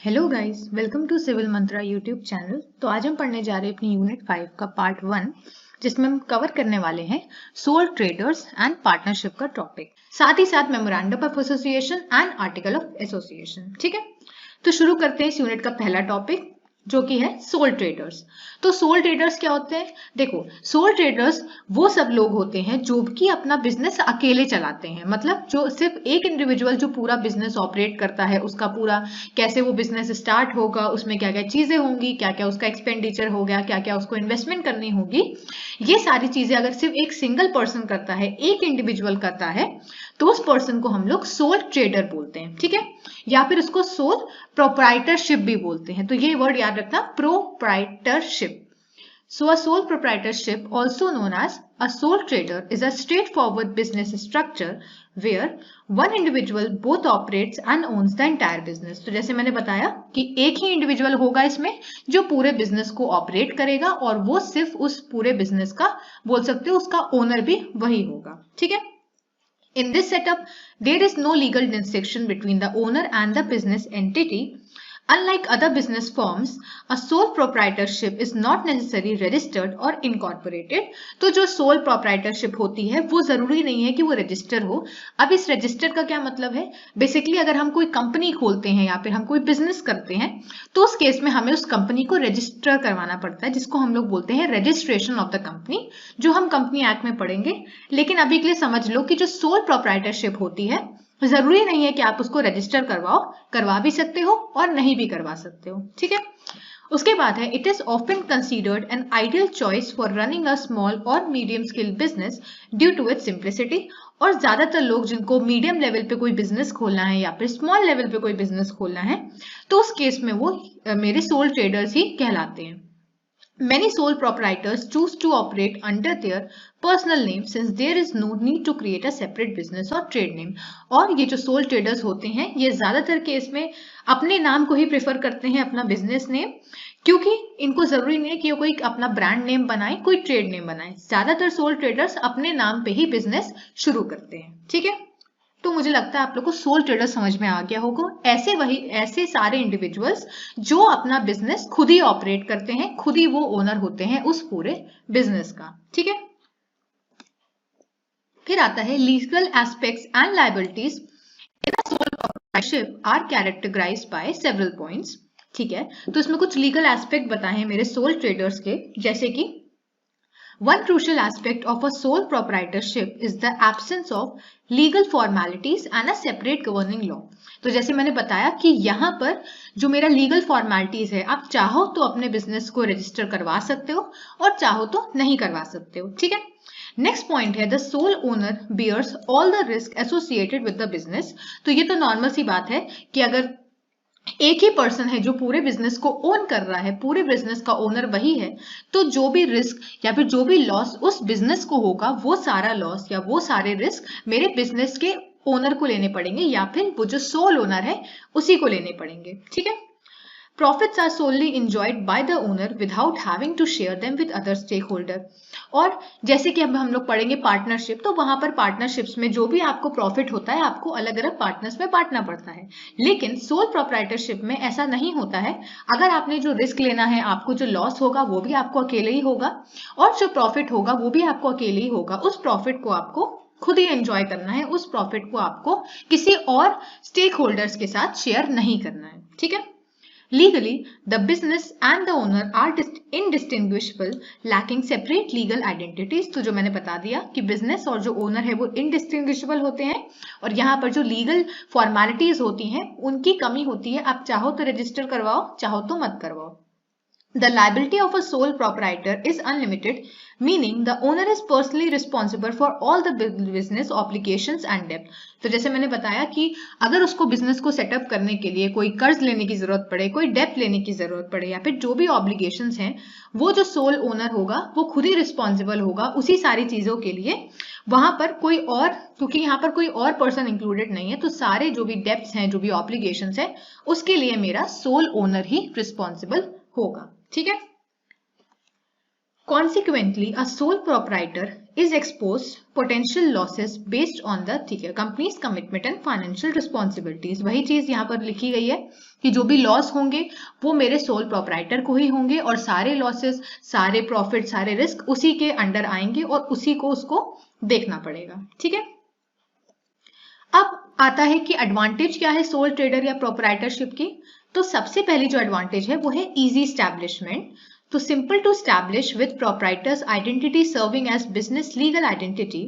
Hello guys, welcome to civil Mantra YouTube channel. तो आज हम पढ़ने जा रहे हैं अपनी यूनिट 5 का पार्ट 1, जिसमें हम कवर करने वाले हैं सोल ट्रेडर्स एंड पार्टनरशिप का टॉपिक, साथ ही साथ memorandum of association and article of association. ठीक है, तो शुरू करते हैं इस यूनिट का पहला टॉपिक, जो कि है सोल ट्रेडर्स। तो सोल ट्रेडर्स क्या होते हैं? देखो, सोल ट्रेडर्स वो सब लोग होते हैं जो कि अपना बिजनेस अकेले चलाते हैं। मतलब जो सिर्फ एक इंडिविजुअल जो पूरा बिजनेस ऑपरेट करता है, उसका पूरा कैसे वो बिजनेस स्टार्ट होगा, उसमें क्या क्या चीजें होंगी, क्या क्या उसका एक्सपेंडिचर हो गया, क्या क्या उसको इन्वेस्टमेंट करनी होगी, ये सारी चीजें अगर सिर्फ एक सिंगल पर्सन करता है, एक इंडिविजुअल करता है, तो उस पर्सन को हम लोग सोल ट्रेडर बोलते हैं। ठीक है, या फिर उसको सोल प्रोप्राइटरशिप भी बोलते हैं। तो ये वर्ड याद रखना, proprietorship. So a sole proprietorship, also known as a sole trader, is a straightforward business structure where one individual both operates and owns the entire business. तो जैसे मैंने बताया कि एक ही इंडिविजुअल होगा इसमें जो पूरे बिजनेस को ऑपरेट करेगा, और वो सिर्फ उस पूरे बिजनेस का, बोल सकते हो, उसका ओनर भी वही होगा। ठीक है, in this setup, there is no legal distinction between the owner and the business entity. Unlike other business forms, a sole proprietorship is not necessarily registered or incorporated. तो जो sole proprietorship होती है वो जरूरी नहीं है कि वो रजिस्टर हो। अब इस रजिस्टर का क्या मतलब है? बेसिकली अगर हम कोई कंपनी खोलते हैं या फिर हम कोई बिजनेस करते हैं, तो उस केस में हमें उस कंपनी को रजिस्टर करवाना पड़ता है, जिसको हम लोग बोलते हैं रजिस्ट्रेशन ऑफ द कंपनी, जो हम कंपनी एक्ट में पढ़ेंगे। लेकिन अभी के लिए समझ लो कि जो सोल प्रोप्राइटरशिप होती है, जरूरी नहीं है कि आप उसको रजिस्टर करवाओ, करवा भी सकते हो और नहीं भी करवा सकते हो। ठीक है, उसके बाद है, it is often considered an ideal choice for running a small or medium scale business due to its simplicity. और ज्यादातर लोग जिनको मीडियम लेवल पे कोई बिजनेस खोलना है या फिर स्मॉल लेवल पे कोई बिजनेस खोलना है, तो उस केस में वो मेरे सोल ट्रेडर्स ही कहलाते हैं। Many sole proprietors choose to operate under their personal name since there is no need to create a separate business or trade name. और ये जो सोल ट्रेडर्स होते हैं, ये ज्यादातर केस में अपने नाम को ही प्रेफर करते हैं, अपना बिजनेस नेम, क्योंकि इनको जरूरी नहीं है कि कोई अपना ब्रांड नेम बनाए, कोई ट्रेड नेम बनाए। ज्यादातर सोल ट्रेडर्स अपने नाम पे ही बिजनेस शुरू करते हैं। ठीक है, तो मुझे लगता है आप लोग को सोल ट्रेडर समझ में आ गया होगा। ऐसे सारे इंडिविजुअल्स जो अपना बिजनेस खुद ही ऑपरेट करते हैं, खुद ही वो ओनर होते हैं उस पूरे बिजनेस का। ठीक है, फिर आता है legal aspects and liabilities in a sole proprietorship are characterised by several points. ठीक है, तो इसमें कुछ लीगल एस्पेक्ट बताए हैं मेरे सोल ट्रेडर्स के, जैसे कि one crucial aspect of a sole proprietorship is the absence of legal formalities and a separate governing law. तो जैसे मैंने बताया कि यहाँ पर जो मेरा लीगल फॉर्मेलिटीज है, आप चाहो तो अपने बिजनेस को रजिस्टर करवा सकते हो और चाहो तो नहीं करवा सकते हो। ठीक है, नेक्स्ट पॉइंट है, the sole owner bears all the risk associated with the business. तो ये तो नॉर्मल सी बात है कि अगर एक ही पर्सन है जो पूरे बिजनेस को ओन कर रहा है, पूरे बिजनेस का ओनर वही है, तो जो भी रिस्क या फिर जो भी लॉस उस बिजनेस को होगा, वो सारा लॉस या वो सारे रिस्क मेरे बिजनेस के ओनर को लेने पड़ेंगे, या फिर वो जो सोल ओनर है उसी को लेने पड़ेंगे। ठीक है, Profits are solely enjoyed by the owner without having to share them with other stakeholder. और जैसे कि अब हम लोग पढ़ेंगे पार्टनरशिप, तो वहां पर पार्टनरशिप्स में जो भी आपको प्रॉफिट होता है, आपको अलग अलग पार्टनर्स में बांटना पड़ता है। लेकिन सोल प्रोप्राइटरशिप में ऐसा नहीं होता है। अगर आपने जो रिस्क लेना है, आपको जो लॉस होगा वो भी आपको अकेले ही होगा, और जो प्रॉफिट होगा वो भी आपको अकेले ही होगा। उस प्रॉफिट को आपको खुद ही एंजॉय करना है, उस प्रॉफिट को आपको किसी और स्टेक होल्डर्स के साथ शेयर नहीं करना है। ठीक है, Legally, the business and the owner are indistinguishable, lacking separate legal identities. तो जो मैंने बता दिया कि बिजनेस और जो ओनर है वो indistinguishable होते हैं, और यहाँ पर जो लीगल फॉर्मेलिटीज होती हैं उनकी कमी होती है। आप चाहो तो रजिस्टर करवाओ, चाहो तो मत करवाओ। The liability of a sole proprietor is unlimited, meaning the owner is personally responsible for all the business obligations and debt. तो जैसे मैंने बताया कि अगर उसको बिजनेस को सेटअप करने के लिए कोई कर्ज लेने की जरूरत पड़े, कोई डेप्ट लेने की जरूरत पड़े, या फिर जो भी ऑब्लिगेशंस हैं, वो जो सोल ओनर होगा वो खुद ही रिस्पॉन्सिबल होगा उसी सारी चीजों के लिए। वहां पर कोई और, क्योंकि यहाँ पर कोई और पर्सन इंक्लूडेड नहीं है, तो सारे जो भी डेप्ट्स हैं, जो भी ऑब्लिगेशंस हैं, उसके लिए मेरा सोल ओनर ही रिस्पॉन्सिबल होगा। ठीक है, Consequently, a sole proprietor is exposed potential losses based on the ठीक है company's commitment and financial responsibilities। वही चीज यहाँ पर लिखी गई है कि जो भी लॉस होंगे वो मेरे सोल प्रोप्राइटर को ही होंगे और सारे लॉसेस, सारे प्रॉफिट, सारे रिस्क उसी के अंडर आएंगे और उसी को उसको देखना पड़ेगा। ठीक है, अब आता है कि एडवांटेज क्या है सोल ट्रेडर या प्रोप्राइटरशिप की। तो सबसे पहली जो एडवांटेज है वो है इजी एस्टैब्लिशमेंट। तो simple to establish with proprietor's identity serving as business legal identity.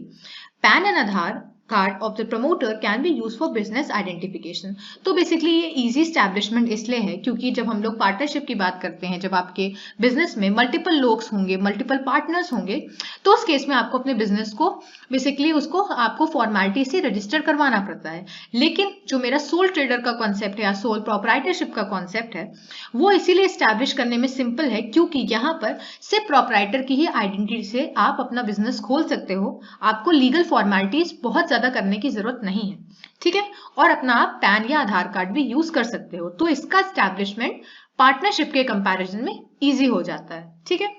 PAN and Aadhaar card of the promoter can be used for business identification. तो बेसिकली ये इजी एस्टैब्लिशमेंट इसलिए है क्योंकि जब हम लोग पार्टनरशिप की बात करते हैं, जब आपके बिजनेस में मल्टीपल लोग होंगे, मल्टीपल पार्टनर्स होंगे, तो उस केस में आपको अपने बिजनेस को बेसिकली उसको आपको फॉर्मेलिटी से रजिस्टर करवाना पड़ता है। लेकिन जो मेरा सोल ट्रेडर का कॉन्सेप्ट है या सोल प्रोप्राइटरशिप का कॉन्सेप्ट है वो इसीलिए एस्टैब्लिश करने में सिंपल है क्योंकि यहाँ पर सिर्फ प्रोप्राइटर की ही आइडेंटिटी से आप अपना बिजनेस खोल सकते हो। आपको लीगल फॉर्मेलिटीज बहुत ज्यादा करने की जरूरत नहीं है। ठीक है, और अपना आप पैन या आधार कार्ड भी यूज कर सकते हो। तो इसका एस्टैब्लिशमेंट पार्टनरशिप के कंपैरिजन में इजी हो जाता है। ठीक है,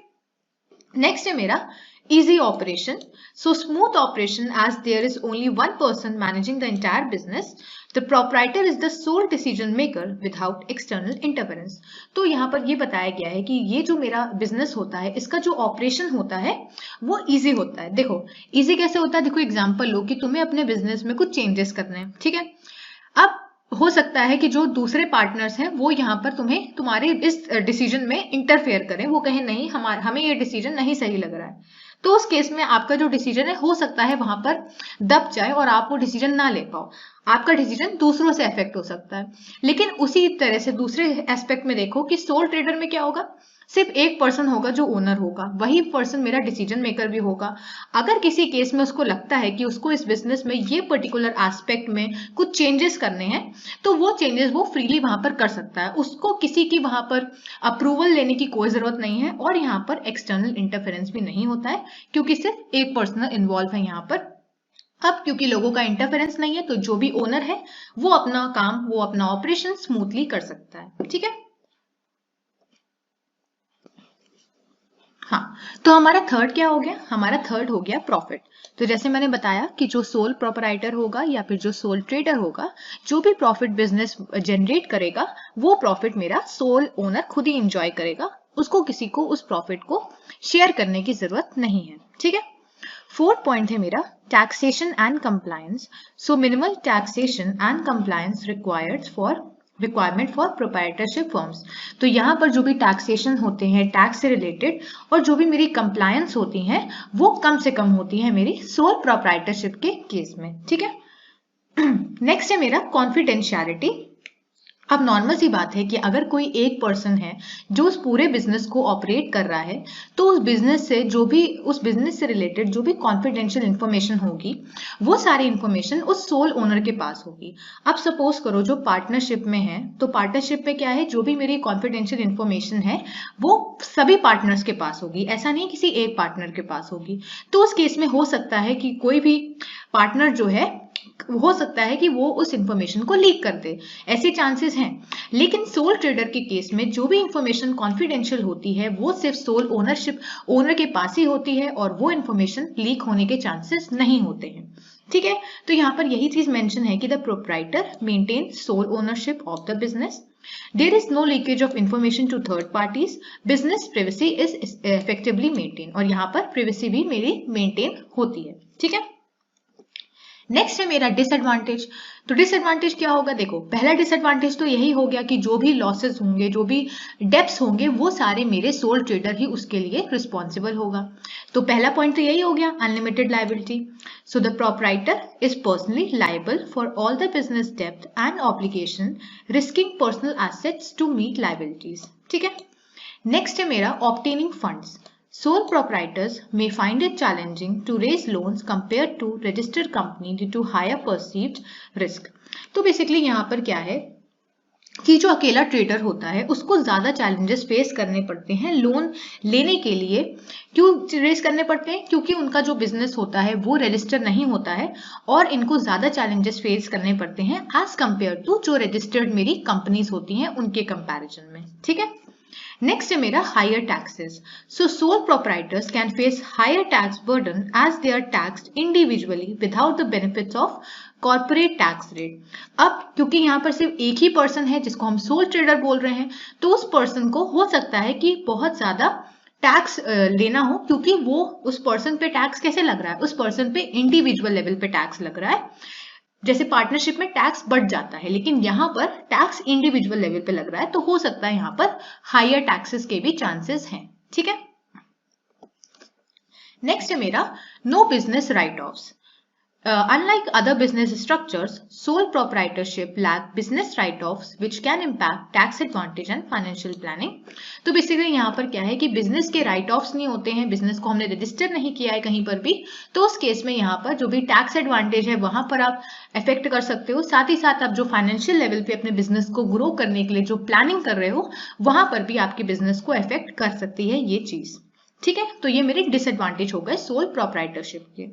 नेक्स्ट है मेरा easy operation. So smooth operation as there is only one person managing the entire business. The proprietor is the sole decision maker without external interference. तो यहाँ पर ये बताया गया है कि ये जो मेरा बिजनेस होता है इसका जो ऑपरेशन होता है वो इजी होता है। देखो इजी कैसे होता है, देखो एग्जांपल लो कि तुम्हें अपने बिजनेस में कुछ चेंजेस करने हैं। ठीक है, अब हो सकता है कि जो दूसरे पार्टनर्स हैं वो यहाँ पर तुम्हें तुम्हारे इस डिसीजन में इंटरफेयर करें, वो कहें नहीं हमें ये डिसीजन नहीं सही लग रहा है। तो उस केस में आपका जो डिसीजन है हो सकता है वहां पर दब जाए और आप वो डिसीजन ना ले पाओ, आपका डिसीजन दूसरों से अफेक्ट हो सकता है। लेकिन उसी तरह से दूसरे एस्पेक्ट में देखो कि सोल ट्रेडर में क्या होगा, सिर्फ एक पर्सन होगा जो ओनर होगा, वही पर्सन मेरा डिसीजन मेकर भी होगा। अगर किसी केस में उसको लगता है कि उसको इस बिजनेस में ये पर्टिकुलर एस्पेक्ट में कुछ चेंजेस करने हैं तो वो चेंजेस वो फ्रीली वहां पर कर सकता है, उसको किसी की वहां पर अप्रूवल लेने की कोई जरूरत नहीं है और यहाँ पर एक्सटर्नल इंटरफेरेंस भी नहीं होता है क्योंकि सिर्फ एक पर्सन इन्वॉल्व है यहाँ पर। अब क्योंकि लोगों का इंटरफेरेंस नहीं है तो जो भी ओनर है वो अपना काम, वो अपना ऑपरेशन स्मूथली कर सकता है। ठीक है, हाँ, तो हमारा थर्ड क्या हो गया, हमारा थर्ड हो गया प्रॉफिट। तो जैसे मैंने बताया कि जो सोल प्रोपराइटर होगा या फिर जो सोल ट्रेडर होगा, जो भी प्रॉफिट बिजनेस जनरेट करेगा वो प्रॉफिट मेरा सोल ओनर खुद ही इंजॉय करेगा, उसको किसी को उस प्रॉफिट को शेयर करने की जरूरत नहीं है। ठीक है, फोर्थ पॉइंट है मेरा taxation and compliance. So minimal taxation and compliance requirement for proprietorship firms. तो यहाँ पर जो भी टैक्सेशन होते हैं टैक्स से रिलेटेड और जो भी मेरी कंप्लायंस होती हैं वो कम से कम होती है मेरी सोल प्रोप्राइटरशिप के केस में। ठीक है, नेक्स्ट है मेरा कॉन्फिडेंशियलिटी। अब नॉर्मल सी बात है कि अगर कोई एक पर्सन है जो उस पूरे बिजनेस को ऑपरेट कर रहा है तो उस बिजनेस से रिलेटेड जो भी कॉन्फिडेंशियल इंफॉर्मेशन होगी वो सारी इंफॉर्मेशन उस सोल ओनर के पास होगी। अब सपोज करो जो पार्टनरशिप में है तो पार्टनरशिप में क्या है, जो भी मेरी कॉन्फिडेंशियल इंफॉर्मेशन है वो सभी पार्टनर्स के पास होगी, ऐसा नहीं किसी एक पार्टनर के पास होगी। तो उस केस में हो सकता है कि कोई भी पार्टनर जो है हो सकता है कि वो उस इंफॉर्मेशन को लीक कर दे, ऐसे चांसेस हैं। लेकिन सोल ट्रेडर के केस में जो भी इंफॉर्मेशन कॉन्फिडेंशियल होती है वो सिर्फ सोल ओनर के पास ही होती है और वो इंफॉर्मेशन लीक होने के चांसेस नहीं होते हैं। ठीक है, तो यहाँ पर यही चीज मेंशन है कि the proprietor maintain sole ownership of the business, there is no leakage of information to third parties, business privacy is effectively maintain. और यहाँ पर प्रिवेसी भी मेरी मेंटेन होती है। ठीक है, नेक्स्ट है मेरा डिसएडवांटेज। तो डिसएडवांटेज क्या होगा, देखो पहला डिसएडवांटेज तो यही हो गया कि जो भी लॉसेस होंगे, जो भी डेप्स होंगे वो सारे मेरे सोल ट्रेडर ही उसके लिए रिस्पॉन्सिबल होगा। तो पहला पॉइंट तो यही हो गया, unlimited liability. So the proprietor is personally liable for all the business डेप्ट and obligation, risking personal assets to meet liabilities. ठीक है, नेक्स्ट है मेरा obtaining funds. Sole proprietors may find it challenging to raise loans compared to registered company due to higher perceived risk. तो basically यहाँ पर क्या है कि जो अकेला ट्रेडर होता है उसको ज्यादा चैलेंजेस फेस करने पड़ते हैं लोन लेने के लिए। क्यों रेस करने पड़ते हैं, क्योंकि उनका जो बिजनेस होता है वो रजिस्टर नहीं होता है और इनको ज्यादा चैलेंजेस फेस करने पड़ते हैं एज कंपेयर टू जो रजिस्टर्ड मेरी कंपनीज होती हैं उनके कंपैरिजन में। ठीक है, नेक्स्ट है मेरा higher taxes. So sole proprietors can face higher tax burden as they are taxed individually without the benefits of corporate tax rate. अब क्योंकि यहाँ पर सिर्फ एक ही पर्सन है जिसको हम सोल ट्रेडर बोल रहे हैं, तो उस पर्सन को हो सकता है कि बहुत ज्यादा टैक्स लेना हो, क्योंकि वो उस पर्सन पे टैक्स कैसे लग रहा है, उस पर्सन पे इंडिविजुअल लेवल पे टैक्स लग रहा है. जैसे पार्टनरशिप में टैक्स बढ़ जाता है, लेकिन यहाँ पर टैक्स इंडिविजुअल लेवल पे लग रहा है, तो हो सकता है यहाँ पर हायर टैक्सेस के भी चांसेस हैं. ठीक है. नेक्स्ट है मेरा no business write offs. Unlike other business structures, sole proprietorship lack business write-offs which can impact tax advantage and financial planning. तो बेसिकली यहाँ पर क्या है कि बिजनेस के राइट ऑफ्स नहीं होते हैं, बिजनेस को हमने रजिस्टर नहीं किया है कहीं पर भी, तो उस केस में यहाँ पर जो भी टैक्स एडवांटेज है वहां पर आप इफेक्ट कर सकते हो. साथ ही साथ आप जो फाइनेंशियल लेवल पे अपने बिजनेस को ग्रो करने के लिए जो प्लानिंग कर रहे हो, वहां पर भी आपके बिजनेस को इफेक्ट कर सकती है ये चीज. ठीक है. तो ये मेरे डिसएडवांटेज हो गए सोल प्रोप्राइटरशिप के.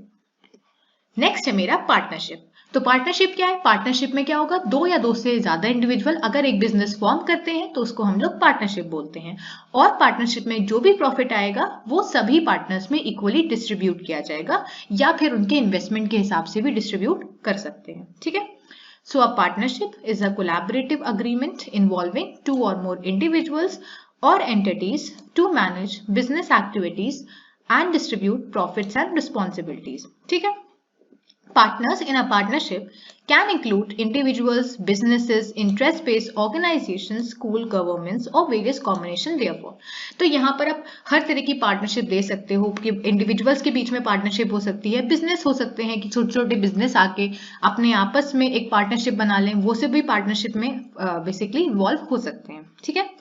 नेक्स्ट है मेरा पार्टनरशिप. तो पार्टनरशिप क्या है? पार्टनरशिप में क्या होगा, दो या दो से ज्यादा इंडिविजुअल अगर एक बिजनेस फॉर्म करते हैं तो उसको हम लोग पार्टनरशिप बोलते हैं. और पार्टनरशिप में जो भी प्रॉफिट आएगा वो सभी पार्टनर्स में इक्वली डिस्ट्रीब्यूट किया जाएगा, या फिर उनके इन्वेस्टमेंट के हिसाब से भी डिस्ट्रीब्यूट कर सकते हैं. ठीक है. So a partnership is a collaborative agreement involving two or more individuals or entities to manage business activities and distribute profits and responsibilities. ठीक है. Partners in a partnership can include individuals, businesses, interest-based organizations, school governments और various combination therefore. तो यहाँ पर आप हर तरह की partnership दे सकते हो कि इंडिविजुअल्स के बीच में पार्टनरशिप हो सकती है, बिजनेस हो सकते हैं कि छोटे छोटे बिजनेस आके अपने आपस में एक पार्टनरशिप बना लें, वो सब भी पार्टनरशिप में बेसिकली इन्वॉल्व हो सकते हैं. ठीक है.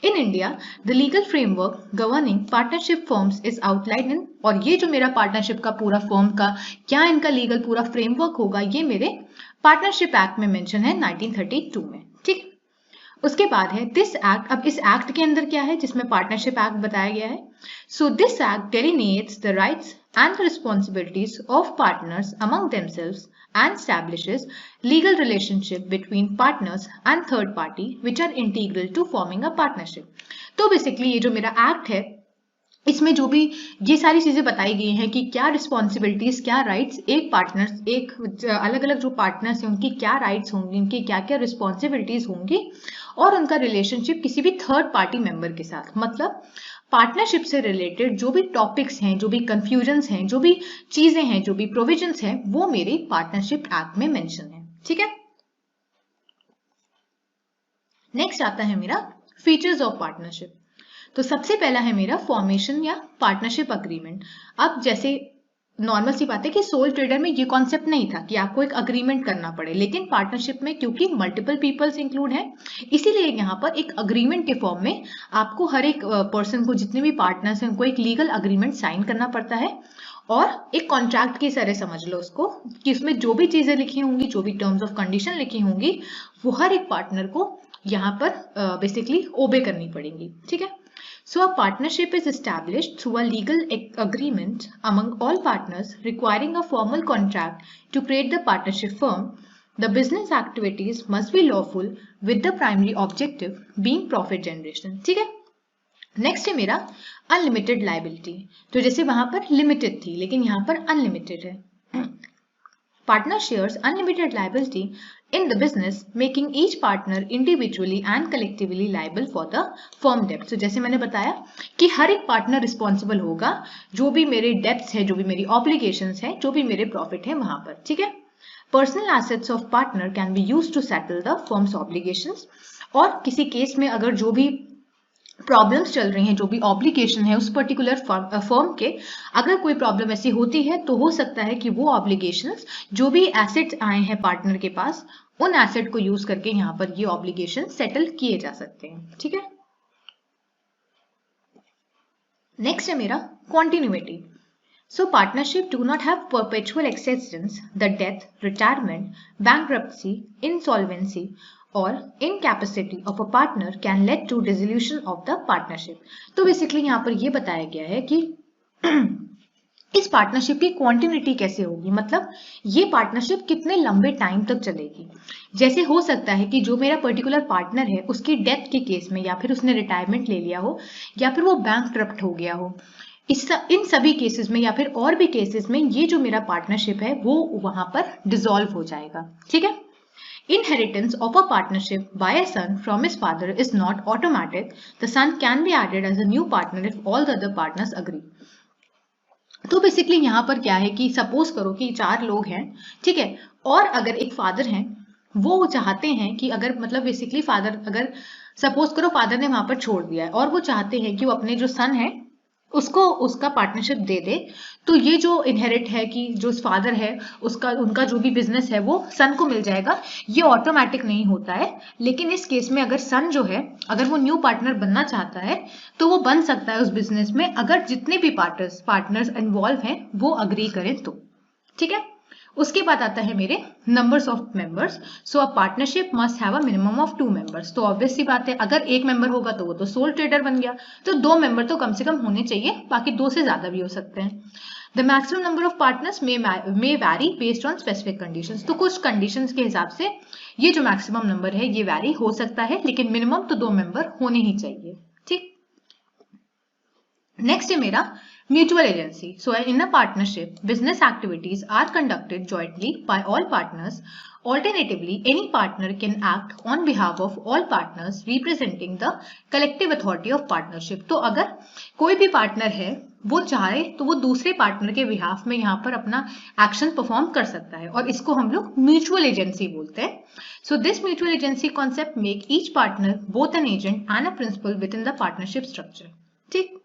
In India, the legal framework governing partnership firms is outlined in, और ये जो मेरा पार्टनरशिप का पूरा फर्म का क्या इनका लीगल पूरा फ्रेमवर्क होगा, ये मेरे पार्टनरशिप एक्ट में मेंशन है 1932 में. ठीक. उसके बाद है दिस एक्ट. अब इस एक्ट के अंदर क्या है जिसमें पार्टनरशिप एक्ट बताया गया है. So this act delineates the rights and the responsibilities of partners among themselves and establishes legal relationship between partners and third party which are integral to forming a partnership. तो basically ये जो मेरा act है इसमें जो भी ये सारी चीजें बताई गई हैं कि क्या रिस्पॉन्सिबिलिटीज, क्या राइट्स एक पार्टनर्स, एक अलग अलग जो पार्टनर्स हैं उनकी क्या राइट्स होंगी, उनकी क्या क्या रिस्पॉन्सिबिलिटीज होंगी, और उनका रिलेशनशिप किसी भी थर्ड पार्टी मेंबर के साथ. मतलब पार्टनरशिप से रिलेटेड जो भी टॉपिक्स हैं, जो भी कंफ्यूजन्स हैं, जो भी चीजें हैं, जो भी प्रोविजंस हैं, वो मेरे पार्टनरशिप एक्ट में मेंशन है. ठीक है. नेक्स्ट आता है मेरा फीचर्स ऑफ पार्टनरशिप. तो सबसे पहला है मेरा फॉर्मेशन या पार्टनरशिप अग्रीमेंट. अब जैसे नॉर्मल सी बात है कि सोल ट्रेडर में ये कॉन्सेप्ट नहीं था कि आपको एक अग्रीमेंट करना पड़े, लेकिन पार्टनरशिप में क्योंकि मल्टीपल पीपल्स इंक्लूड हैं, इसीलिए यहाँ पर एक अग्रीमेंट के फॉर्म में आपको हर एक पर्सन को, जितने भी पार्टनर्स हैं, उनको एक लीगल अग्रीमेंट साइन करना पड़ता है. और एक कॉन्ट्रैक्ट की तरह समझ लो उसको कि उसमें जो भी चीजें लिखी होंगी, जो भी टर्म्स ऑफ कंडीशन लिखी होंगी, वो हर एक पार्टनर को यहाँ पर बेसिकली ओबे करनी पड़ेंगी. ठीक है. So a partnership is established through a legal agreement among all partners requiring a formal contract to create the partnership firm. The business activities must be lawful with the primary objective being profit generation. ठीक है. Next है मेरा unlimited liability. तो जैसे वहां पर limited थी, लेकिन यहाँ पर अनलिमिटेड है. Partner shares unlimited liability in the business, making each partner individually and collectively liable for the firm debt. So जैसे मैंने बताया कि हर एक पार्टनर रिस्पॉन्सिबल होगा जो भी मेरे डेब्ट्स है, जो भी मेरी ऑब्लिगेशंस है, जो भी मेरे प्रॉफिट है वहां पर. ठीक है. Personal assets of partner can be used to settle the firm's obligations. और किसी केस में अगर जो भी प्रॉब्लम्स चल रही हैं, जो भी ऑब्लिगेशन है उस पर्टिकुलर फर्म के, अगर कोई प्रॉब्लम ऐसी होती है तो हो सकता है कि वो ऑब्लिगेशंस, जो भी एसेट्स आए हैं पार्टनर के पास, उन एसेट को यूज करके यहाँ पर ये ऑब्लिगेशन सेटल किए जा सकते हैं. ठीक है. नेक्स्ट है मेरा continuity. So partnership do not have perpetual existence. The death, retirement, bankruptcy, insolvency or incapacity of a partner can lead to dissolution of the partnership. तो बेसिकली यहाँ पर ये बताया गया है कि इस पार्टनरशिप की क्वांटिटी कैसे होगी, मतलब ये पार्टनरशिप कितने लंबे टाइम तक चलेगी। जैसे हो सकता है कि जो मेरा पर्टिकुलर पार्टनर है उसकी डेथ के केस में, या फिर उसने रिटायरमेंट ले लिया हो, या फिर वो बैंकक्रप्ट हो गया हो, इन सभी केसेस में या फिर और भी केसेस में ये जो मेरा पार्टनरशिप है वो वहां पर डिसॉल्व हो जाएगा। ठीक है। Inheritance of a partnership by a son from his father is not automatic. The son can be added as a new partner if all the other partners agree. तो बेसिकली यहाँ पर क्या है कि सपोज करो कि 4 लोग हैं, ठीक है, और अगर एक फादर हैं, वो चाहते हैं कि अगर मतलब बेसिकली फादर, अगर सपोज करो फादर ने वहां पर छोड़ दिया है और वो चाहते हैं कि वो अपने जो सन है उसको उसका पार्टनरशिप दे दे, तो ये जो इनहेरिट है कि जो फादर है उसका, उनका जो भी बिजनेस है वो सन को मिल जाएगा। ये ऑटोमेटिक नहीं होता है, लेकिन इस केस में अगर सन जो है अगर वो न्यू पार्टनर बनना चाहता है तो वो बन सकता है उस बिजनेस में, अगर जितने भी पार्टनर्स इन्वॉल्व हैं वो अग्री करें तो। ठीक है। उसके बाद आता है मेरे numbers of members. So a partnership must have a minimum of 2 members. तो ऑब्वियस सी बात है, अगर एक मेंबर होगा तो वो तो सोल ट्रेडर बन गया, तो 2 मेंबर तो कम से कम होने चाहिए, बाकी 2 से ज्यादा भी हो सकते हैं। The maximum number of partners may vary based on specific conditions. तो कुछ कंडीशंस के हिसाब से ये जो मैक्सिमम नंबर है ये वैरी हो सकता है, लेकिन मिनिमम तो 2 मेंबर होने ही चाहिए। ठीक। नेक्स्ट है मेरा mutual agency. So in a partnership, business activities are conducted jointly by all partners. Alternatively, any partner can act on behalf of all partners representing the collective authority of partnership. तो अगर कोई भी partner है वो चाहे तो वो दूसरे पार्टनर के बिहाफ में यहाँ पर अपना एक्शन परफॉर्म कर सकता है, और इसको हम लोग म्यूचुअल एजेंसी बोलते हैं। So this mutual agency concept make each partner both an agent and a principal within the partnership structure. ठीक।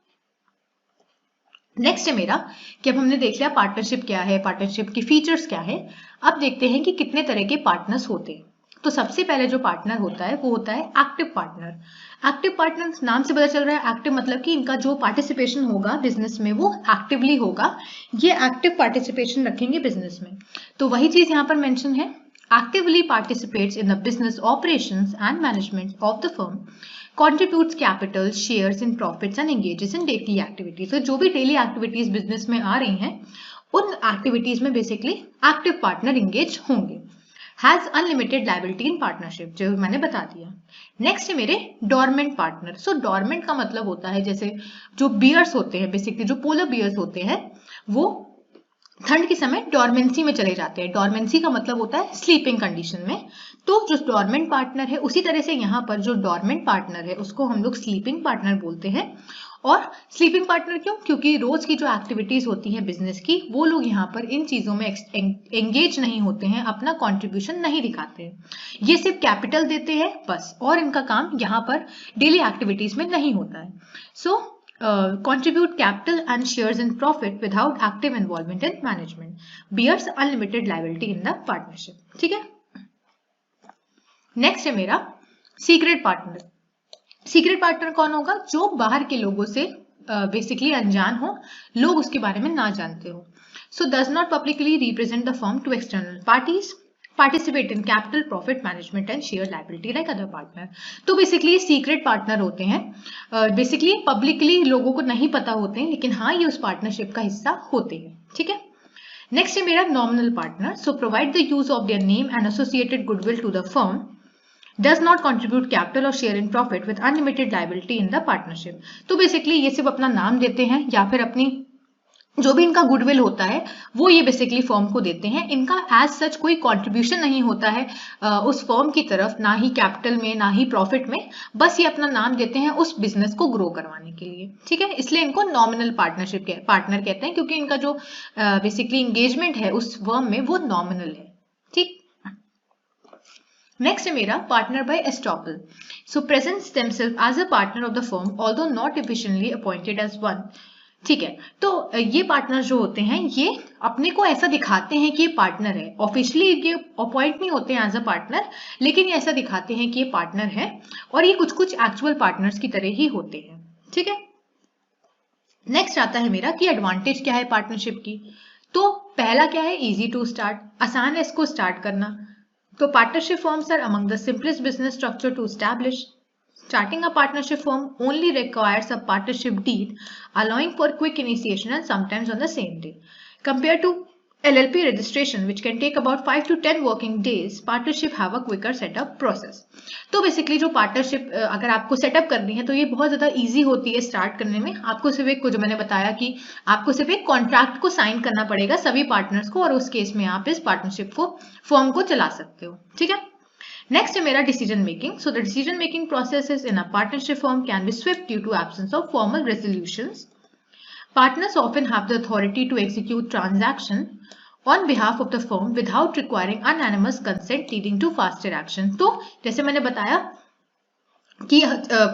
नेक्स्ट है मेरा कि अब हमने देख लिया पार्टनरशिप क्या है, पार्टनरशिप की फीचर्स क्या है। अब देखते हैं कि कितने तरह के पार्टनर्स होते हैं। तो सबसे पहले जो पार्टनर होता है वो होता है एक्टिव पार्टनर। एक्टिव पार्टनर नाम से पता चल रहा है, एक्टिव मतलब कि इनका जो पार्टिसिपेशन होगा बिजनेस में वो एक्टिवली होगा, ये एक्टिव पार्टिसिपेशन रखेंगे बिजनेस में। तो वही चीज यहाँ पर मेंशन है, actively participates in the business operations and management of the firm, contributes capital, shares in profits and engages in daily activities. तो जो भी डेली एक्टिविटीज बिजनेस में आ रही हैं उन एक्टिविटीज में बेसिकली एक्टिव पार्टनर इंगेज होंगे। Has unlimited liability in partnership, जो मैंने बता दिया। नेक्स्ट है मेरे डोरमेंट पार्टनर। सो डोरमेंट का मतलब होता है जैसे जो बियर्स होते हैं, बेसिकली जो पोलर बियर्स होते हैं वो ठंड के समय डॉर्मेंसी में चले जाते हैं। डॉर्मेंसी का मतलब होता है स्लीपिंग कंडीशन में। तो जो डॉर्मेंट पार्टनर है उसी तरह से यहाँ पर जो डॉर्मेंट पार्टनर है उसको हम लोग स्लीपिंग पार्टनर बोलते हैं। और स्लीपिंग पार्टनर क्यों? क्योंकि रोज की जो एक्टिविटीज होती है बिजनेस की वो लोग यहाँ पर इन चीजों में एंगेज नहीं होते हैं, अपना कॉन्ट्रीब्यूशन नहीं दिखाते हैं, ये सिर्फ कैपिटल देते हैं बस, और इनका काम यहाँ पर डेली एक्टिविटीज में नहीं होता है। सो contribute capital and shares in profit without active involvement in management, bears unlimited liability in the partnership. ठीक है। नेक्स्ट है मेरा सीक्रेट पार्टनर। सीक्रेट पार्टनर कौन होगा? जो बाहर के लोगों से बेसिकली अनजान हो, लोग उसके बारे में ना जानते हो। So does not publicly represent the firm to external parties, participate in capital, profit management and share liability like other partner. तो बेसिकली ये सीक्रेट पार्टनर होते हैं, बेसिकली पब्लिकली लोगों को नहीं पता होते हैं, लेकिन हाँ ये उस पार्टनरशिप का हिस्सा होते हैं। ठीक है। नेक्स्ट है मेरा nominal partner. So provide the use of their name and associated goodwill to the firm, does not contribute capital or share in profit with unlimited liability in the partnership. तो basically ये सिर्फ अपना नाम देते हैं या फिर अपनी जो भी इनका गुडविल होता है वो ये बेसिकली फर्म को देते हैं। इनका एज सच कोई कंट्रीब्यूशन नहीं होता है उस फर्म की तरफ, ना ही कैपिटल में ना ही प्रॉफिट में, बस ये अपना नाम देते हैं उस बिजनेस को ग्रो करवाने के लिए। ठीक है। इसलिए इनको नॉमिनल पार्टनरशिप पार्टनर कहते हैं, क्योंकि इनका जो बेसिकली एंगेजमेंट है उस फर्म में वो नॉमिनल है। ठीक। नेक्स्ट है मेरा partner by estoppel. So presents themselves as a partner of the firm although not officially appointed as one. ठीक है। तो ये पार्टनर जो होते हैं ये अपने को ऐसा दिखाते हैं कि ये पार्टनर है, ऑफिशियली ये अपॉइंट नहीं होते हैं एज अ पार्टनर, लेकिन ये ऐसा दिखाते हैं कि ये पार्टनर है, और ये कुछ कुछ एक्चुअल पार्टनर्स की तरह ही होते हैं। ठीक है। नेक्स्ट आता है मेरा कि एडवांटेज क्या है पार्टनरशिप की। तो पहला क्या है? इजी टू स्टार्ट, आसान है इसको स्टार्ट करना। तो partnership forms are among the simplest business structure to establish. Starting a partnership firm only requires a partnership deed, allowing for quick initiation and sometimes on the same day. Compared to LLP registration, which can take about 5 to 10 working days, partnership have a quicker setup process. तो basically जो partnership अगर आपको setup करनी है तो ये बहुत ज़्यादा इजी होती है स्टार्ट करने में। आपको सिर्फ एक, जो मैंने बताया कि आपको सिर्फ एक कॉन्ट्रैक्ट को साइन करना पड़ेगा सभी पार्टनर्स को, और उस केस में आप इस पार्टनरशिप को फर्म को चला सकते हो। ठीक है, नेक्स्ट है मेरा decision making. So the decision making processes in a partnership firm can be swift due to absence of formal resolutions. Partners often have the authority to execute transaction on behalf of the firm without requiring unanimous consent, leading to faster action. तो जैसे मैंने बताया कि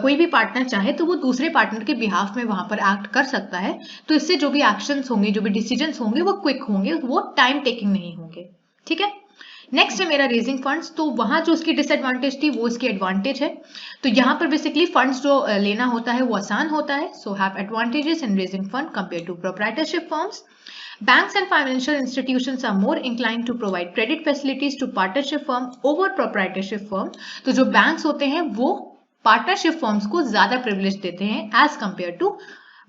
कोई भी partner चाहे तो वो दूसरे पार्टनर के बिहाफ में वहां पर एक्ट कर सकता है, तो इससे जो भी एक्शंस होंगे, जो भी डिसीजंस होंगे वो क्विक होंगे, वो टाइम टेकिंग नहीं होंगे। ठीक है, नेक्स्ट है मेरा रेजिंग फंड्स। तो वहां जो उसकी डिसएडवांटेज थी वो इसकी एडवांटेज है। तो यहाँ पर बेसिकली फंड्स जो लेना होता है वो आसान होता है। So have advantages in raising fund compare to proprietorship firms. Banks and financial institutions are more inclined to provide credit facilities to partnership firm over proprietorship firm. तो जो banks होते हैं वो partnership firms को ज्यादा privilege देते हैं as compared to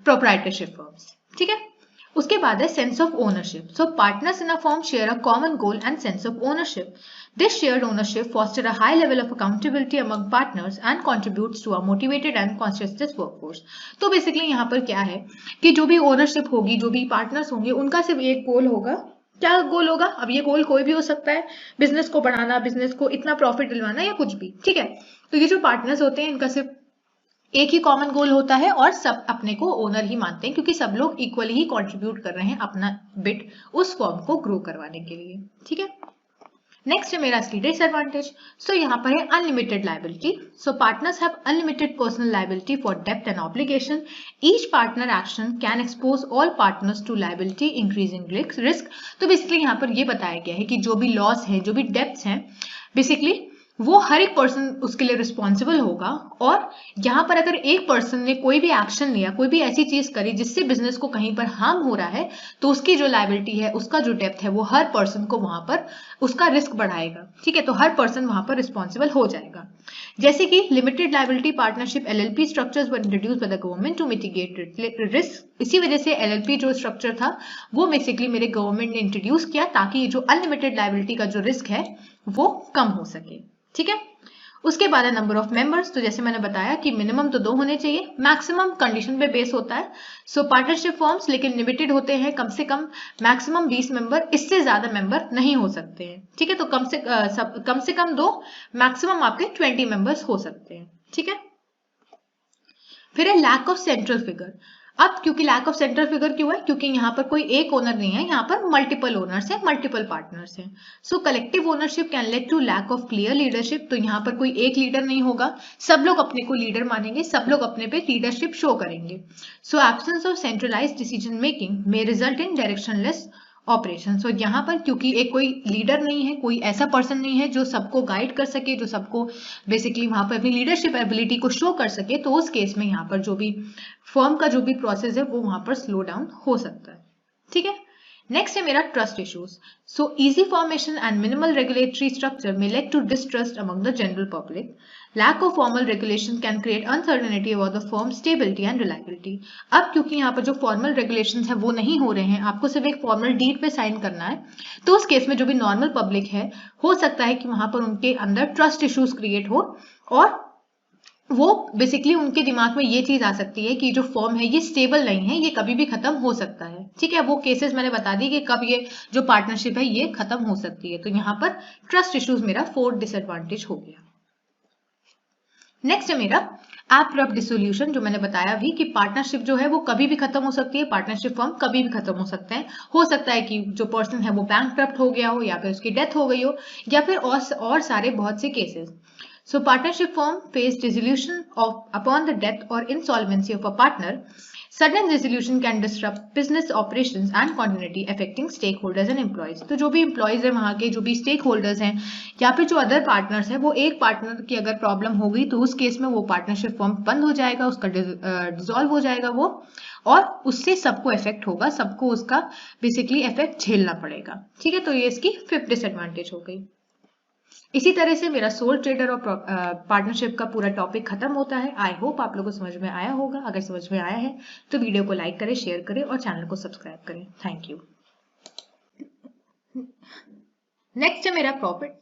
proprietorship firms. ठीक है, उसके बाद है sense of ownership. So partners in a firm share a common goal and sense of ownership. This shared ownership foster a high level of accountability among partners and contributes to a motivated and conscious workforce. तो basically यहाँ पर क्या है कि जो भी ownership होगी, जो भी पार्टनर्स होंगे, उनका सिर्फ एक गोल होगा. क्या गोल होगा? अब ये गोल कोई भी हो सकता है, बिजनेस को बढ़ाना, बिजनेस को इतना प्रॉफिट दिलवाना या कुछ भी. ठीक है, तो ये जो पार्टनर्स होते हैं इनका सिर्फ एक ही कॉमन गोल होता है और सब अपने को ओनर ही मानते हैं, क्योंकि सब लोग इक्वली ही कंट्रीब्यूट कर रहे हैं अपना बिट उस फर्म को ग्रो करवाने के लिए. ठीक है, नेक्स्ट है मेरा इसकी डिसएडवांटेज. सो यहाँ पर है unlimited liability. So partners have unlimited personal liability for डेब्ट and obligation. Each partner action can expose all partners to liability increasing risk. तो बेसिकली यहाँ पर ये बताया गया है कि जो भी लॉस है, जो भी डेब्ट्स हैं, बेसिकली वो हर एक पर्सन उसके लिए रिस्पॉन्सिबल होगा. और यहाँ पर अगर एक पर्सन ने कोई भी एक्शन लिया, कोई भी ऐसी चीज करी जिससे बिजनेस को कहीं पर हार्म हो रहा है, तो उसकी जो लायबिलिटी है, उसका जो डेप्थ है, वो हर पर्सन को वहां पर उसका रिस्क बढ़ाएगा. ठीक है, तो हर पर्सन वहां पर रिस्पॉन्सिबल हो जाएगा. जैसे कि limited liability partnership LLP structures were introduced by the government to mitigate risk. इसी वजह से एलएलपी जो स्ट्रक्चर था वो बेसिकली मेरे गवर्नमेंट ने इंट्रोड्यूस किया, ताकि जो अनलिमिटेड लायबिलिटी का जो रिस्क है वो कम हो सके. ठीक है, उसके बाद है नंबर ऑफ मेंबर्स. तो जैसे मैंने बताया कि मिनिमम तो 2 होने चाहिए, मैक्सिमम कंडीशन पे बेस होता है. सो पार्टनरशिप फर्म्स लेकिन लिमिटेड होते हैं, कम से कम मैक्सिमम 20 मेंबर, इससे ज्यादा मेंबर नहीं हो सकते हैं. ठीक है, तो कम से कम 2, मैक्सिमम आपके 20 मेंबर्स हो सकते हैं. ठीक है, फिर है लैक ऑफ सेंट्रल फिगर. अब क्योंकि लैक ऑफ सेंट्रल फिगर क्यों है? क्योंकि यहाँ पर कोई एक ओनर नहीं है, यहाँ पर मल्टीपल ओनर्स हैं, मल्टीपल पार्टनर्स हैं. So collective ownership can lead to lack of clear leadership. तो यहाँ पर कोई एक लीडर नहीं होगा, सब लोग अपने को लीडर मानेंगे, सब लोग अपने पे लीडरशिप शो करेंगे. So absence of centralized decision making may result in directionless operation. So यहाँ पर क्योंकि एक कोई लीडर नहीं है, कोई ऐसा पर्सन नहीं है जो सबको गाइड कर सके, जो सबको बेसिकली वहां पर अपनी लीडरशिप एबिलिटी को शो कर सके, तो उस केस में यहाँ पर जो भी फर्म का जो भी प्रोसेस है वो वहां पर स्लो डाउन हो सकता है. ठीक है, नेक्स्ट है मेरा trust issues. So easy formation and minimal regulatory structure may lead to distrust among the general public. Lack of formal regulation can create uncertainty about the firm's stability and reliability. अब क्योंकि यहाँ पर जो formal regulations है वो नहीं हो रहे हैं, आपको सिर्फ एक फॉर्मल डीड पे साइन करना है, तो उस केस में जो भी नॉर्मल पब्लिक है, हो सकता है कि वहां पर उनके अंदर ट्रस्ट इश्यूज क्रिएट हो, और वो बेसिकली उनके दिमाग में ये चीज आ सकती है कि जो फर्म है ये स्टेबल नहीं है, ये कभी भी खत्म हो सकता है. ठीक है, वो केसेस मैंने बता दी कि कब ये जो पार्टनरशिप है ये खत्म हो सकती है. तो यहाँ पर ट्रस्ट इश्यूज मेरा 4th डिसएडवांटेज हो गया. नेक्स्ट है मेरा एब्रप्ट डिसोल्यूशन. जो मैंने बताया भी कि पार्टनरशिप जो है वो कभी भी खत्म हो सकती है, पार्टनरशिप फर्म कभी भी खत्म हो सकते हैं. हो सकता है कि जो पर्सन है वो बैंकक्रप्ट हो गया हो, या फिर उसकी डेथ हो गई हो, या फिर और सारे बहुत से cases. So partnership firm face dissolution upon the death or insolvency of a partner. Sudden dissolution can disrupt business operations and continuity, affecting stakeholders and employees. तो जो भी employees हैं वहाँ के, जो भी stakeholders हैं, या फिर जो other partners हैं, वो एक partner की अगर problem हो गई तो उस केस में वो partnership firm बंद हो जाएगा, उसका dissolve हो जाएगा वो, और उससे सबको effect होगा, सबको उसका basically effect झेलना पड़ेगा. ठीक है, तो ये इसकी 5th disadvantage हो गई. इसी तरह से मेरा सोल ट्रेडर और पार्टनरशिप का पूरा टॉपिक खत्म होता है। आई होप आप लोगों को समझ में आया होगा। अगर समझ में आया है तो वीडियो को लाइक करें, शेयर करें और चैनल को सब्सक्राइब करें। Thank you. नेक्स्ट है मेरा प्रॉफिट